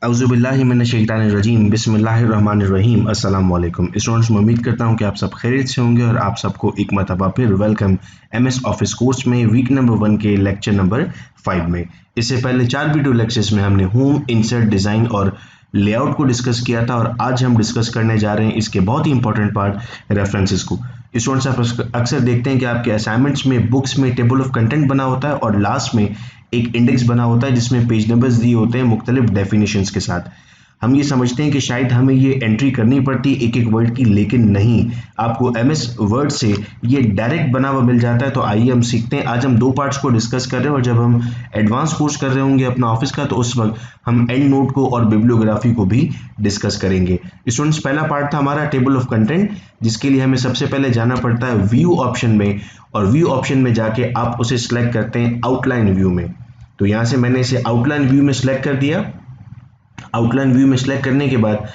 अऊज़ुबिल्लाहि मिनश्शैतानिर्रजीम बिस्मिल्लाहिर्रहमानिर्रहीम अस्सलाम वालेकुम स्टूडेंट्स। मैं उम्मीद करता हूँ कि आप सब खैरियत से होंगे और आप सबको एक मरतबा फिर वेलकम एमएस ऑफिस कोर्स में वीक नंबर 1 के लेक्चर नंबर 5 में। इससे पहले 4 वीडियो लेक्चर्स में हमने होम, इंसर्ट, डिज़ाइन और लेआउट को डिस्कस किया था और आज हम डिस्कस करने जा रहे हैं इसके बहुत ही इंपॉर्टेंट पार्ट रेफरेंसेस को। स्टूडेंट्स, आप अक्सर देखते हैं कि आपके असाइनमेंट्स में बुक्स में टेबल ऑफ कंटेंट बना होता है और लास्ट में एक इंडेक्स बना होता है जिसमें पेज नंबर्स दिए होते हैं मुख्तलिफ डेफिनेशंस के साथ। हम ये समझते हैं कि शायद हमें ये एंट्री करनी पड़ती है एक एक वर्ड की, लेकिन नहीं, आपको एमएस वर्ड से ये डायरेक्ट बना हुआ मिल जाता है। तो आइए हम सीखते हैं। आज हम 2 पार्ट्स को डिस्कस कर रहे हैं और जब हम एडवांस कोर्स कर रहे होंगे अपना ऑफिस का तो उस वक्त हम एंड नोट को और बिब्लियोग्राफी को भी डिस्कस करेंगे। स्टूडेंट्स, पहला पार्ट था हमारा टेबल ऑफ कंटेंट, जिसके लिए हमें सबसे पहले जाना पड़ता है व्यू ऑप्शन में और व्यू ऑप्शन में जाके आप उसे सिलेक्ट करते हैं आउटलाइन व्यू में। तो यहाँ से मैंने इसे आउटलाइन व्यू में सिलेक्ट कर दिया। आउटलाइन व्यू में सिलेक्ट करने के बाद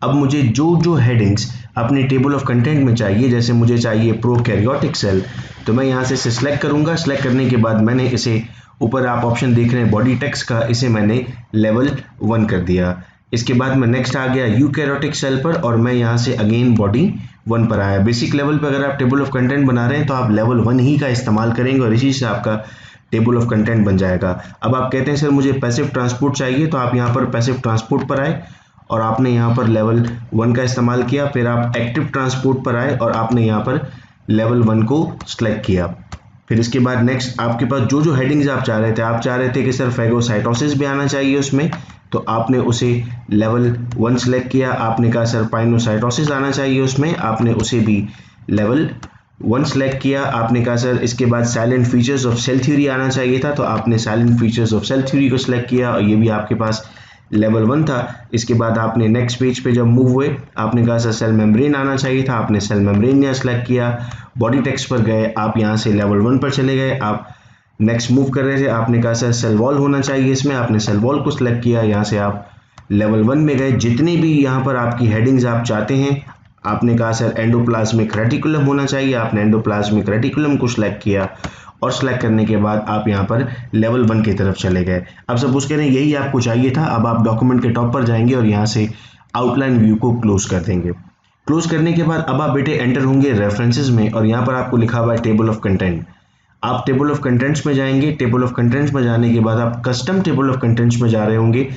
अब मुझे जो जो हेडिंग्स अपने टेबल ऑफ कंटेंट में चाहिए, जैसे मुझे चाहिए प्रोकैरियोटिक सेल, तो मैं यहाँ से सिलेक्ट करूँगा। सिलेक्ट करने के बाद मैंने इसे, ऊपर आप ऑप्शन देख रहे हैं बॉडी टेक्स्ट का, इसे मैंने लेवल 1 कर दिया। इसके बाद मैं नेक्स्ट आ गया यूकैरियोटिक सेल पर और मैं यहाँ से अगेन बॉडी 1 पर आया। बेसिक लेवल पर अगर आप टेबल ऑफ कंटेंट बना रहे हैं तो आप लेवल 1 ही का इस्तेमाल करेंगे और इसी से आपका टेबल ऑफ कंटेंट बन जाएगा। अब आप कहते हैं सर मुझे पैसिव ट्रांसपोर्ट चाहिए, तो आप यहाँ पर पैसिव ट्रांसपोर्ट पर आए और आपने यहाँ पर लेवल 1 का इस्तेमाल किया। फिर आप एक्टिव ट्रांसपोर्ट पर आए और आपने यहाँ पर लेवल 1 को सिलेक्ट किया। फिर इसके बाद नेक्स्ट आपके पास जो जो हेडिंग्स आप चाह रहे थे कि सर फैगोसाइटोसिस भी आना चाहिए उसमें, तो आपने उसे लेवल 1 सेलेक्ट किया। आपने कहा सर पाइनोसाइटोसिस आना चाहिए उसमें, आपने उसे भी लेवल 1 सेलेक्ट किया। आपने कहा सर इसके बाद silent features of cell theory आना चाहिए था, तो आपने silent features of cell theory को सिलेक्ट किया और ये भी आपके पास लेवल 1 था। इसके बाद आपने नेक्स्ट पेज पे जब मूव हुए, आपने कहा सर सेल मेम्ब्रेन आना चाहिए था, आपने सेल मेम्ब्रेन यहाँ सेलेक्ट किया। बॉडी टेक्स्ट पर गए, आप यहाँ से लेवल 1 पर चले गए। आप नेक्स्ट मूव कर रहे थे, आपने कहा सर सेल वॉल होना चाहिए इसमें, आपने सेल वॉल को सिलेक्ट किया। यहाँ से आप लेवल 1 में गए। जितनी भी यहाँ पर आपकी हेडिंग्स आप चाहते हैं, आपने कहा सर एंडोप्लाज्मिक रेटिकुलम होना चाहिए, आपने एंडोप्लाज्मिक रेटिकुलम को सिलेक्ट किया और सिलेक्ट करने के बाद आप यहाँ पर लेवल 1 की तरफ चले गए। अब सपोज करें यही आपको चाहिए था, अब आप डॉक्यूमेंट के टॉप पर जाएंगे और यहाँ से आउटलाइन व्यू को क्लोज कर देंगे। क्लोज करने के बाद अब आप बेटे एंटर होंगे रेफरेंसेस में और यहाँ पर आपको लिखा हुआ है टेबल ऑफ कंटेंट। आप टेबल ऑफ कंटेंट्स में जाएंगे। टेबल ऑफ कंटेंट्स में जाने के बाद आप कस्टम टेबल ऑफ कंटेंट्स में जा रहे होंगे।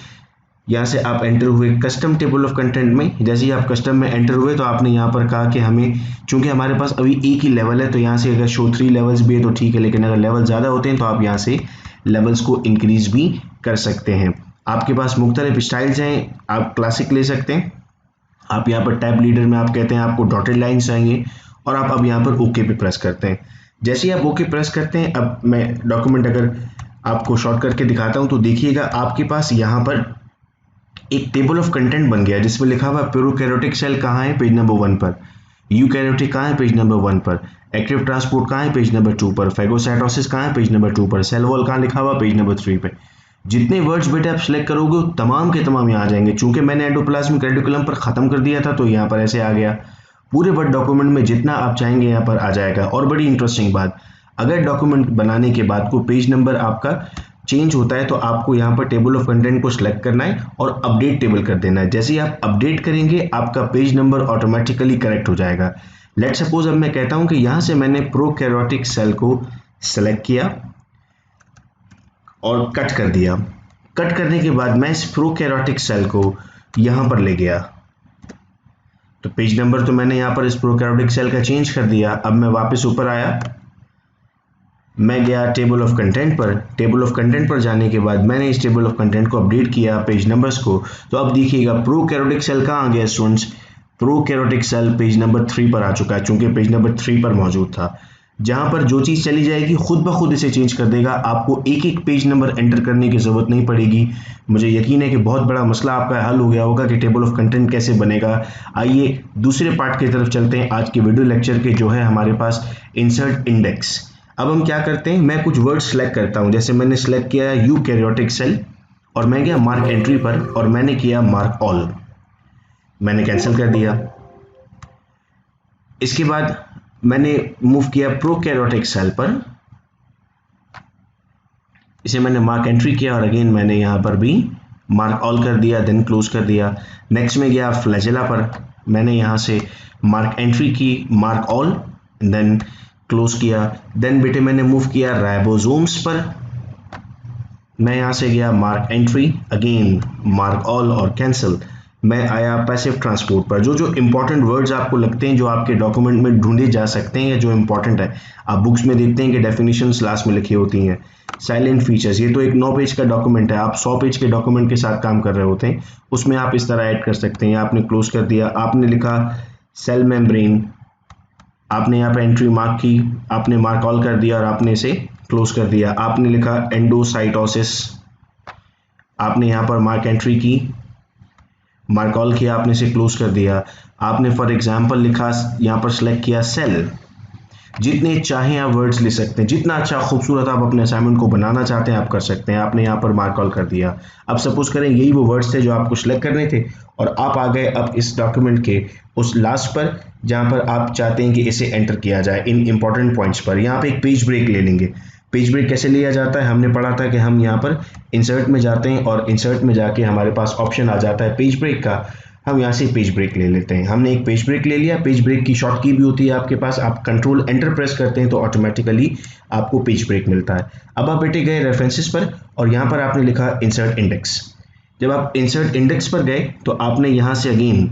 यहाँ से आप एंटर हुए कस्टम टेबल ऑफ कंटेंट में। जैसे ही आप कस्टम में एंटर हुए तो आपने यहाँ पर कहा कि हमें, चूंकि हमारे पास अभी एक ही लेवल है, तो यहाँ से अगर शो 3 लेवल्स भी है तो ठीक है, लेकिन अगर लेवल ज़्यादा होते हैं तो आप यहाँ से लेवल्स को इंक्रीज भी कर सकते हैं। आपके पास मुख्तलिफ स्टाइल्स हैं, आप क्लासिक ले सकते हैं। आप यहाँ पर टैब लीडर में आप कहते हैं आपको डॉटेड लाइन चाहिए और आप अब यहाँ पर ओके पे प्रेस करते हैं। जैसे ही आप ओके प्रेस करते हैं, अब मैं डॉक्यूमेंट अगर आपको शॉर्ट करके दिखाता हूँ तो देखिएगा आपके पास यहाँ पर एक टेबल ऑफ कंटेंट बन गया जिसमें लिखा हुआ प्रोकैरियोटिक सेल कहाँ है, पेज नंबर 1 पर। यूकैरियोटिक कहाँ है, पेज नंबर 1 पर। एक्टिव ट्रांसपोर्ट कहाँ है, पेज नंबर 2 पर। फैगोसाइटोसिस कहाँ है, पेज नंबर 2 पर। सेल वॉल कहाँ लिखा हुआ, पेज नंबर 3 पे। जितने वर्ड्स बेटे आप सिलेक्ट करोगे तमाम के तमाम यहाँ आ जाएंगे। चूंकि मैंने एंडोप्लाज्मिक रेटिकुलम पर खत्म कर दिया था तो यहाँ पर ऐसे आ गया। पूरे वर्ड डॉक्यूमेंट में जितना आप चाहेंगे यहाँ पर आ जाएगा। और बड़ी इंटरेस्टिंग बात, अगर डॉक्यूमेंट बनाने के बाद को पेज नंबर आपका चेंज होता है तो आपको यहाँ पर टेबल ऑफ कंटेंट को सिलेक्ट करना है और अपडेट टेबल कर देना है। जैसे ही आप अपडेट करेंगे आपका पेज नंबर ऑटोमेटिकली करेक्ट हो जाएगा। लेट सपोज अब मैं कहता हूँ कि यहाँ से मैंने प्रोकैरियोटिक सेल को सिलेक्ट किया और कट कर दिया। कट करने के बाद मैं इस प्रोकैरियोटिक सेल को यहाँ पर ले गया, तो पेज नंबर तो मैंने यहाँ पर इस प्रोकैरियोटिक सेल का चेंज कर दिया। अब मैं वापस ऊपर आया, मैं गया टेबल ऑफ कंटेंट पर। टेबल ऑफ कंटेंट पर जाने के बाद मैंने इस टेबल ऑफ कंटेंट को अपडेट किया पेज नंबर्स को। तो अब देखिएगा प्रोकैरियोटिक सेल कहाँ आ गया students, prokaryotic cell page number 3 पर आ चुका है, चूंकि पेज नंबर 3 पर मौजूद था। जहां पर जो चीज़ चली जाएगी खुद ब खुद इसे चेंज कर देगा, आपको एक एक पेज नंबर एंटर करने की ज़रूरत नहीं पड़ेगी। मुझे यकीन है कि बहुत बड़ा मसला आपका हल हो गया होगा कि टेबल ऑफ कंटेंट कैसे बनेगा। आइए दूसरे पार्ट की तरफ चलते हैं आज के वीडियो लेक्चर के, जो है हमारे पास इंसर्ट इंडेक्स। अब हम क्या करते हैं, मैं कुछ वर्ड सेलेक्ट करता हूं। जैसे मैंने सेलेक्ट किया यूकैरियोटिक सेल और मैं गया मार्क एंट्री पर और मैंने किया मार्क ऑल, मैंने कैंसिल कर दिया। इसके बाद मैंने मूव किया प्रोकैरियोटिक सेल पर, इसे मैंने मार्क एंट्री किया और अगेन मैंने यहां पर भी मार्क ऑल कर दिया, देन क्लोज कर दिया। नेक्स्ट में गया फ्लैजेला पर, मैंने यहाँ से मार्क एंट्री की, मार्क ऑल, देन क्लोज किया। देन बेटे मैंने मूव किया राइबोसोम्स पर, मैं यहाँ से गया mark entry, again mark all और कैंसिल। मैं आया पैसिव ट्रांसपोर्ट पर। जो जो इंपॉर्टेंट वर्ड्स आपको लगते हैं जो आपके डॉक्यूमेंट में ढूंढे जा सकते हैं या जो इंपॉर्टेंट है, आप बुक्स में देखते हैं कि डेफिनेशंस लास्ट में लिखी होती हैं। साइलेंट फीचर्स, ये तो एक 9 पेज का डॉक्यूमेंट है, आप 100 पेज के डॉक्यूमेंट के साथ काम कर रहे होते हैं, उसमें आप इस तरह ऐड कर सकते हैं। आपने क्लोज कर दिया, आपने लिखा सेल मेम्ब्रेन, आपने यहाँ पे एंट्री मार्क की, आपने मार्क ऑल कर दिया और आपने इसे क्लोज कर दिया। आपने लिखा एंडोसाइटोसिस, आपने यहाँ पर मार्क एंट्री की, मार्क ऑल किया, आपने इसे क्लोज कर दिया। आपने फॉर एग्जांपल लिखा, यहाँ पर सिलेक्ट किया सेल। जितने चाहें आप वर्ड्स ले सकते हैं, जितना अच्छा खूबसूरत आप अपने असाइनमेंट को बनाना चाहते हैं आप कर सकते हैं। आपने यहाँ पर मार्क ऑल कर दिया। अब सपोज करें यही वो वर्ड्स थे जो आपको सिलेक्ट करने थे और आप आ गए अब इस डॉक्यूमेंट के उस लास्ट पर जहाँ पर आप चाहते हैं कि इसे एंटर किया जाए इन इंपॉर्टेंट पॉइंट्स पर। यहाँ पे एक पेज ब्रेक ले लेंगे। पेज ब्रेक कैसे लिया जाता है, हमने पढ़ा था कि हम यहाँ पर इंसर्ट में जाते हैं और इंसर्ट में जाके हमारे पास ऑप्शन आ जाता है पेज ब्रेक का, हम यहाँ से पेज ब्रेक ले लेते हैं। हमने एक पेज ब्रेक ले लिया। पेज ब्रेक की शॉर्ट की भी होती है आपके पास, आप कंट्रोल एंटर प्रेस करते हैं तो ऑटोमेटिकली आपको पेज ब्रेक मिलता है। अब आप बेटे गए रेफरेंसेस पर और यहाँ पर आपने लिखा इंसर्ट इंडेक्स। जब आप इंसर्ट इंडेक्स पर गए तो आपने यहाँ से अगेन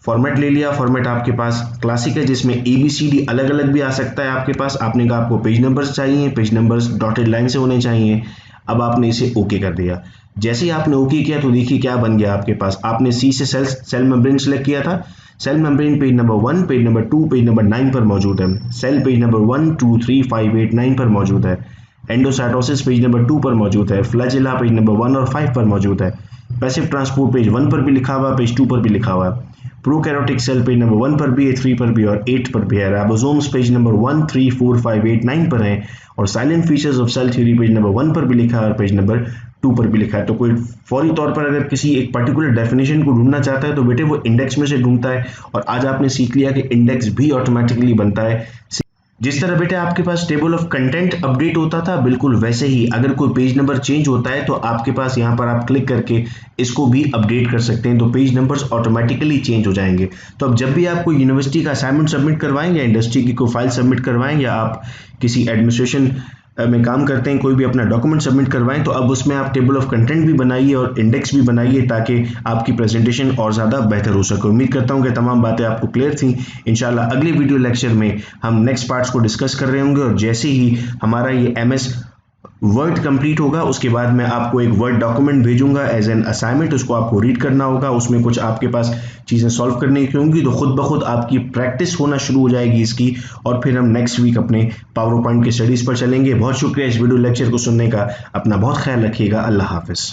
फॉर्मेट ले लिया। फॉर्मेट आपके पास क्लासिक है जिसमें ABCD अलग अलग भी आ सकता है आपके पास। आपने कहा आपको पेज नंबर्स चाहिए, पेज नंबर्स डॉटेड लाइन से होने चाहिए। अब आपने इसे ओके कर दिया। जैसे ही आपने ओके किया तो देखिए क्या बन गया आपके पास। आपने सी से सेल मेम्ब्रेन सेलेक्ट किया था। Cell membrane page number 1, page number 2, page number 9 पर मौजूद है। सेल पेज नंबर 1, 2, 3, 5, 8, 9 पर मौजूद है। एंडोसाइटोसिस पेज नंबर 2 पर मौजूद है। फ्लैजेला पेज नंबर 1 और 5 पर मौजूद है। पैसिव ट्रांसपोर्ट पेज 1 पर भी लिखा हुआ है, पेज 2 पर भी लिखा हुआ है। प्रोकैरियोटिक सेल पेज नंबर 1 पर भी है, 3 पर भी और 8 पर भी है। राइबोसोम्स पेज नंबर 1, 3, 4, 5, 8, 9 पर है और silent features of cell theory page number 1 पर भी लिखा है और पेज नंबर 2 पर भी लिखा है। तो कोई फौरी तौर पर अगर किसी एक पर्टिकुलर डेफिनेशन को ढूंढना चाहता है तो बेटे वो इंडेक्स में से ढूंढता है। और आज आपने सीख लिया कि इंडेक्स भी ऑटोमेटिकली बनता है। जिस तरह बेटा आपके पास टेबल ऑफ कंटेंट अपडेट होता था, बिल्कुल वैसे ही अगर कोई पेज नंबर चेंज होता है तो आपके पास यहाँ पर आप क्लिक करके इसको भी अपडेट कर सकते हैं, तो पेज नंबर्स ऑटोमेटिकली चेंज हो जाएंगे। तो अब जब भी आप कोई यूनिवर्सिटी का असाइनमेंट सबमिट करवाएं या इंडस्ट्री की कोई फाइल सबमिट करवाएं या आप किसी एडमिनिस्ट्रेशन में काम करते हैं, कोई भी अपना डॉक्यूमेंट सबमिट करवाएं, तो अब उसमें आप टेबल ऑफ कंटेंट भी बनाइए और इंडेक्स भी बनाइए ताकि आपकी प्रेजेंटेशन और ज़्यादा बेहतर हो सके। उम्मीद करता हूं कि तमाम बातें आपको क्लियर थी। इंशाल्लाह अगले वीडियो लेक्चर में हम नेक्स्ट पार्ट्स को डिस्कस कर रहे होंगे और जैसे ही हमारा ये MS वर्ड कंप्लीट होगा उसके बाद मैं आपको एक वर्ड डॉक्यूमेंट भेजूंगा एज एन असाइनमेंट, उसको आपको रीड करना होगा। उसमें कुछ आपके पास चीज़ें सॉल्व करने की होंगी, तो खुद ब खुद आपकी प्रैक्टिस होना शुरू हो जाएगी इसकी और फिर हम नेक्स्ट वीक अपने पावर पॉइंट की स्टडीज़ पर चलेंगे। बहुत शुक्रिया इस वीडियो लेक्चर को सुनने का। अपना बहुत ख्याल रखिएगा। अल्लाह हाफिज़।